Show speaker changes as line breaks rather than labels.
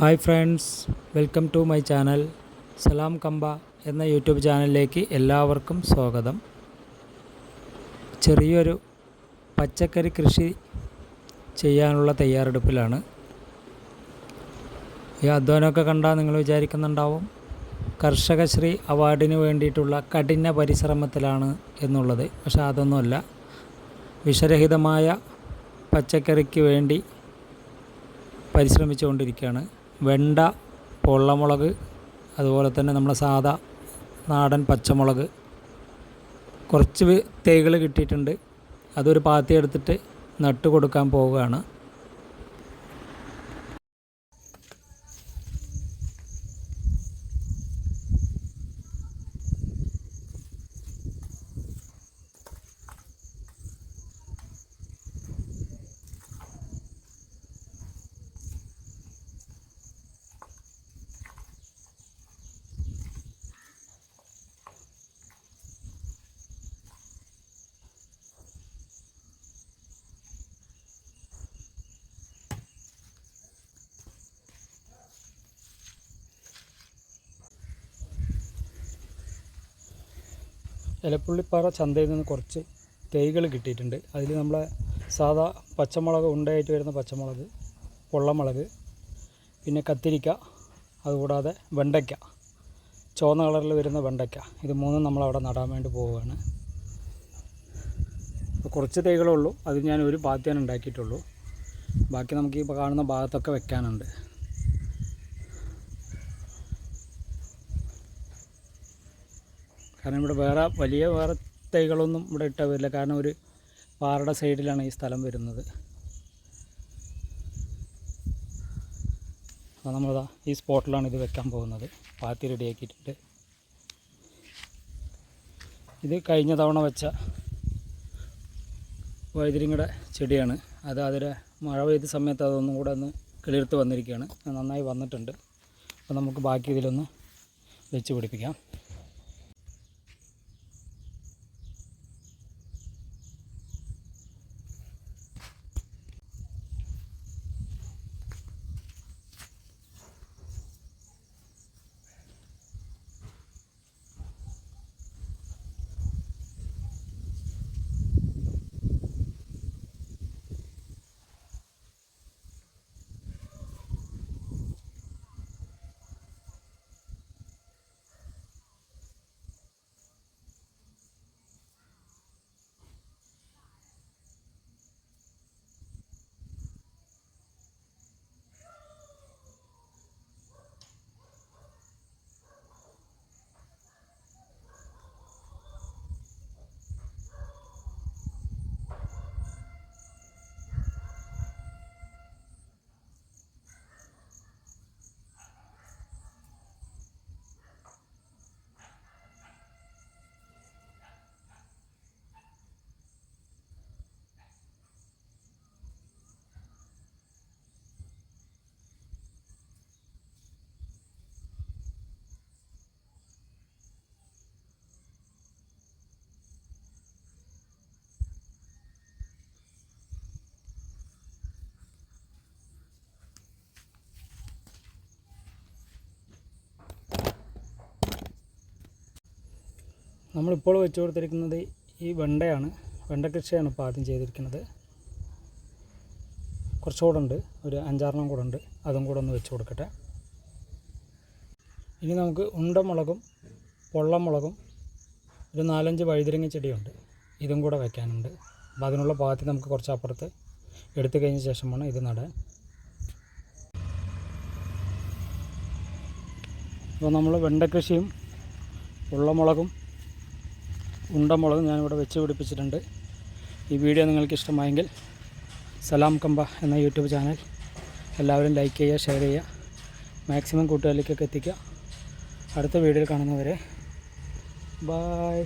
Hi friends, welcome to my channel. സലാം കമ്പ എന്ന യൂട്യൂബ് ചാനലിലേക്ക് എല്ലാവർക്കും സ്വാഗതം. ചെറിയൊരു പച്ചക്കറി കൃഷി ചെയ്യാനുള്ള തയ്യാറെടുപ്പിലാണ്. ഈ അധ്വാനമൊക്കെ കണ്ടാൽ നിങ്ങൾ വിചാരിക്കുന്നുണ്ടാവും കർഷകശ്രീ അവാർഡിന് വേണ്ടിയിട്ടുള്ള കഠിന പരിശ്രമത്തിലാണ് എന്നുള്ളത്. പക്ഷേ അതൊന്നുമല്ല. വിഷരഹിതമായ പച്ചക്കറിക്ക് വേണ്ടി പരിശ്രമിച്ചുകൊണ്ടിരിക്കുകയാണ്. വെണ്ട, പൊള്ളമുളക്, അതുപോലെ തന്നെ നമ്മുടെ സാധാ നാടൻ പച്ചമുളക്, കുറച്ച് തൈകൾ കിട്ടിയിട്ടുണ്ട്. അതൊരു പാത്തി എടുത്തിട്ട് നട്ടു കൊടുക്കാൻ പോവുകയാണ്. എലപ്പുള്ളിപ്പാറ ചന്തയിൽ നിന്ന് കുറച്ച് തൈകൾ കിട്ടിയിട്ടുണ്ട്. അതിൽ നമ്മളെ സാധാ പച്ചമുളക്, ഉണ്ടയായിട്ട് വരുന്ന പച്ചമുളക്, പൊള്ളമുളക്, പിന്നെ കത്തിരിക്ക, അതുകൂടാതെ വെണ്ടയ്ക്ക, ചുവന്ന കളറിൽ വരുന്ന വെണ്ടയ്ക്ക, ഇത് മൂന്നും നമ്മളവിടെ നടാൻ വേണ്ടി പോവുകയാണ്. അപ്പോൾ കുറച്ച് തൈകളേ ഉള്ളൂ. അതിൽ ഞാൻ ഒരു പാത്തിയാണ് ഉണ്ടാക്കിയിട്ടുള്ളൂ. ബാക്കി നമുക്ക് ഇപ്പോൾ കാണുന്ന ഭാഗത്തൊക്കെ വെക്കാനുണ്ട്. കാരണം ഇവിടെ വേറെ തൈകളൊന്നും ഇവിടെ ഇട്ടാൽ വരില്ല. കാരണം ഒരു പാറയുടെ സൈഡിലാണ് ഈ സ്ഥലം വരുന്നത്. അപ്പോൾ നമ്മളിതാ ഈ സ്പോട്ടിലാണ് ഇത് വെക്കാൻ പോകുന്നത്. പാത്തി റെഡിയാക്കിയിട്ടുണ്ട്. ഇത് കഴിഞ്ഞ തവണ വെച്ച വഴുതിരിങ്ങയുടെ ചെടിയാണ്. അതിലെ മഴ പെയ്ത സമയത്ത് അതൊന്നും കൂടെ ഒന്ന് കിളിർത്ത് വന്നിരിക്കുകയാണ്. നന്നായി വന്നിട്ടുണ്ട്. അപ്പോൾ നമുക്ക് ബാക്കി ഇതിലൊന്ന് വെച്ച് പിടിപ്പിക്കാം. നമ്മളിപ്പോൾ വെച്ച് കൊടുത്തിരിക്കുന്നത് ഈ വെണ്ടയാണ്. വെണ്ട കൃഷിയാണ് ഇപ്പോൾ ആദ്യം ചെയ്തിരിക്കുന്നത്. കുറച്ചുകൂടെ ഉണ്ട്, ഒരു 5-6 കൂടെ ഉണ്ട്. അതും കൂടെ ഒന്ന് വെച്ച് കൊടുക്കട്ടെ. ഇനി നമുക്ക് ഉണ്ടമുളകും പൊള്ളമുളകും ഒരു 4-5 വഴുതിരിങ്ങ ചെടിയുണ്ട്. ഇതും കൂടെ വയ്ക്കാനുണ്ട്. അപ്പോൾ അതിനുള്ള പാത്തി നമുക്ക് കുറച്ച് അപ്പുറത്ത് എടുത്തു കഴിഞ്ഞ ശേഷമാണ് ഇത് നടാൻ. അപ്പോൾ നമ്മൾ വെണ്ട കൃഷിയും പൊള്ളമുളകും ഉണ്ടമുളകും ഞാനിവിടെ വെച്ച് പിടിപ്പിച്ചിട്ടുണ്ട്. ഈ വീഡിയോ നിങ്ങൾക്ക് ഇഷ്ടമായെങ്കിൽ സലാം കമ്പ എന്ന യൂട്യൂബ് ചാനൽ എല്ലാവരും ലൈക്ക് ചെയ്യുക, ഷെയർ ചെയ്യുക, മാക്സിമം കൂട്ടുകാരിലേക്കൊക്കെ എത്തിക്കുക. അടുത്ത വീഡിയോയിൽ കാണുന്നവരെ ബായ്.